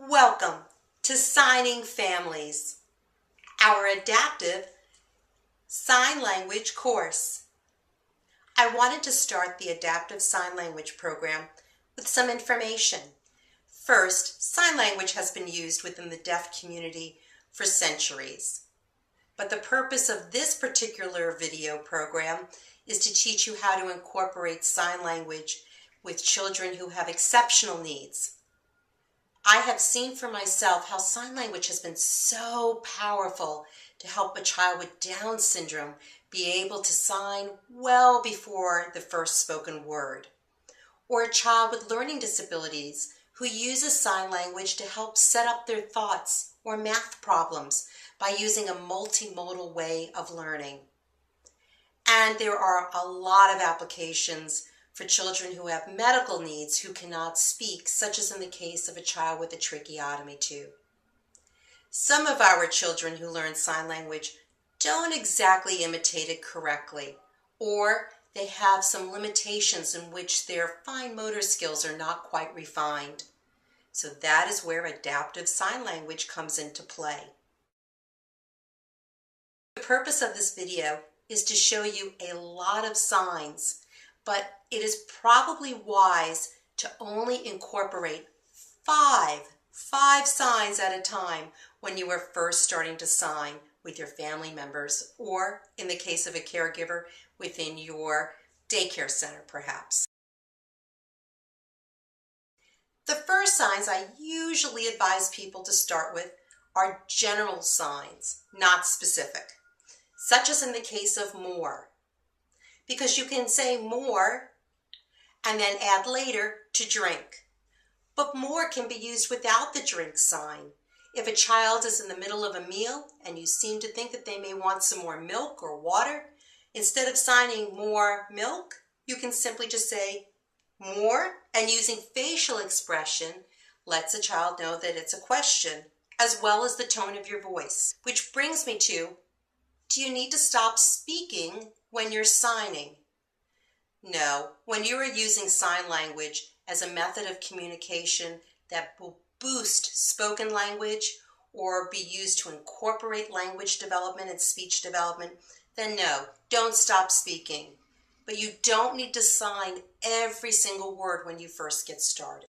Welcome to Signing Families, our adaptive sign language course. I wanted to start the adaptive sign language program with some information. First, sign language has been used within the deaf community for centuries. But the purpose of this particular video program is to teach you how to incorporate sign language with children who have exceptional needs. I have seen for myself how sign language has been so powerful to help a child with Down syndrome be able to sign well before the first spoken word, or a child with learning disabilities who uses sign language to help set up their thoughts or math problems by using a multimodal way of learning. And there are a lot of applications for children who have medical needs who cannot speak, such as in the case of a child with a tracheotomy tube. Some of our children who learn sign language don't exactly imitate it correctly, or they have some limitations in which their fine motor skills are not quite refined. So that is where adaptive sign language comes into play. The purpose of this video is to show you a lot of signs, but it is probably wise to only incorporate five signs at a time when you are first starting to sign with your family members, or in the case of a caregiver, within your daycare center perhaps. The first signs I usually advise people to start with are general signs, not specific, such as in the case of more. Because you can say more and then add later to drink. But more can be used without the drink sign. If a child is in the middle of a meal and you seem to think that they may want some more milk or water, instead of signing more milk, you can simply just say more, and using facial expression lets a child know that it's a question, as well as the tone of your voice. Which brings me to, do you need to stop speaking when you're signing? No, when you are using sign language as a method of communication that will boost spoken language or be used to incorporate language development and speech development, then no, don't stop speaking. But you don't need to sign every single word when you first get started.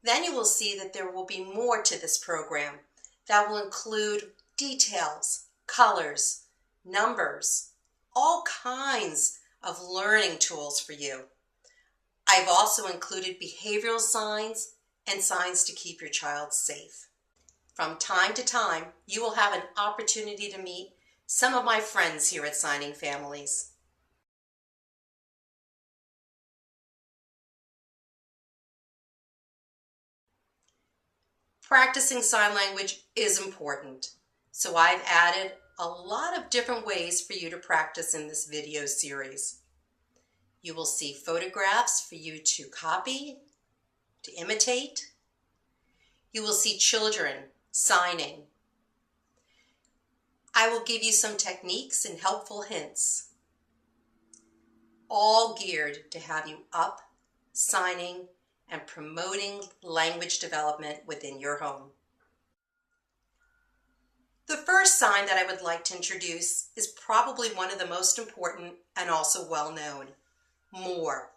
Then you will see that there will be more to this program that will include details, colors, numbers, all kinds of learning tools for you. I've also included behavioral signs and signs to keep your child safe. From time to time, you will have an opportunity to meet some of my friends here at Signing Families. Practicing sign language is important, so I've added a lot of different ways for you to practice in this video series. You will see photographs for you to copy, to imitate. You will see children signing. I will give you some techniques and helpful hints, all geared to have you up, signing, and promoting language development within your home. The first sign that I would like to introduce is probably one of the most important and also well known, more.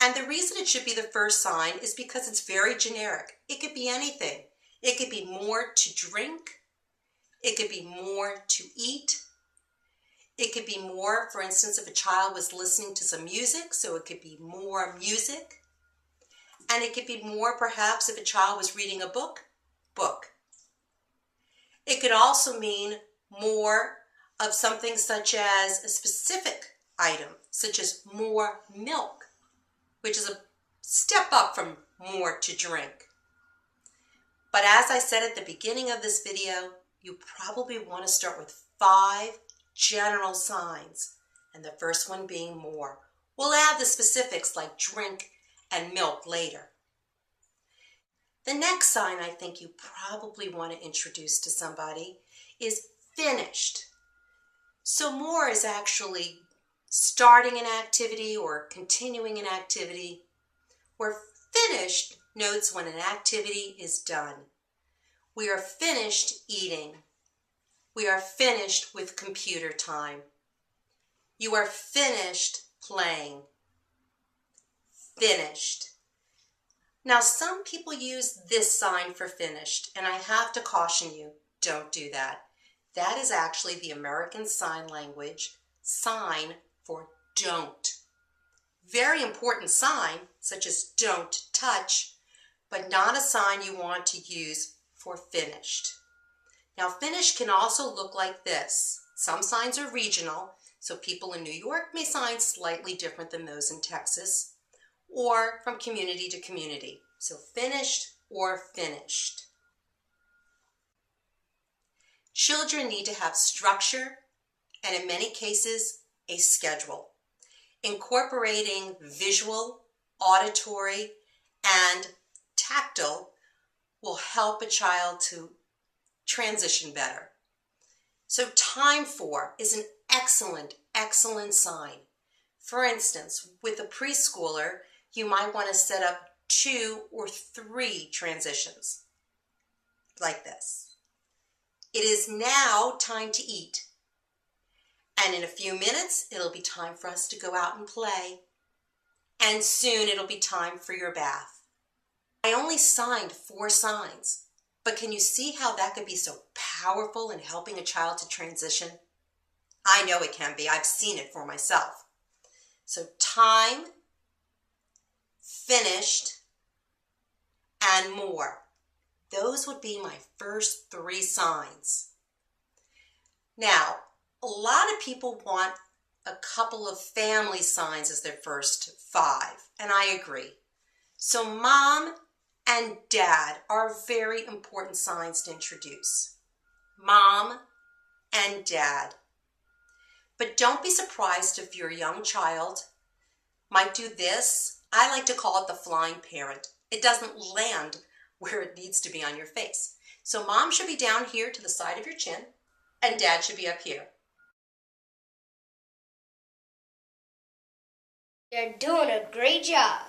And the reason it should be the first sign is because it's very generic. It could be anything. It could be more to drink. It could be more to eat. It could be more, for instance, if a child was listening to some music, so it could be more music. And it could be more, perhaps, if a child was reading a book, book. It could also mean more of something such as a specific item, such as more milk, which is a step up from more to drink. But as I said at the beginning of this video, you probably want to start with 5 general signs, and the first one being more. We'll add the specifics like drink and milk later. The next sign I think you probably want to introduce to somebody is finished. So more is actually starting an activity or continuing an activity, where finished notes when an activity is done. We are finished eating. We are finished with computer time. You are finished playing. Finished. Now, some people use this sign for finished, and I have to caution you, don't do that. That is actually the American Sign Language sign for don't. Very important sign, such as don't touch, but not a sign you want to use for finished. Now, finished can also look like this. Some signs are regional, so people in New York may sign slightly different than those in Texas, or from community to community. So finished or finished. Children need to have structure and in many cases a schedule. Incorporating visual, auditory, and tactile will help a child to transition better. So time for is an excellent sign. For instance, with a preschooler, you might want to set up 2 or 3 transitions, like this. It is now time to eat. And in a few minutes, it'll be time for us to go out and play. And soon it'll be time for your bath. I only signed 4 signs, but can you see how that could be so powerful in helping a child to transition? I know it can be. I've seen it for myself. So time, finished, and more. Those would be my first 3 signs. Now, a lot of people want a couple of family signs as their first 5, and I agree. So mom and dad are very important signs to introduce. Mom and dad. But don't be surprised if your young child might do this. I like to call it the flying parent. It doesn't land where it needs to be on your face. So mom should be down here to the side of your chin, and dad should be up here. You're doing a great job.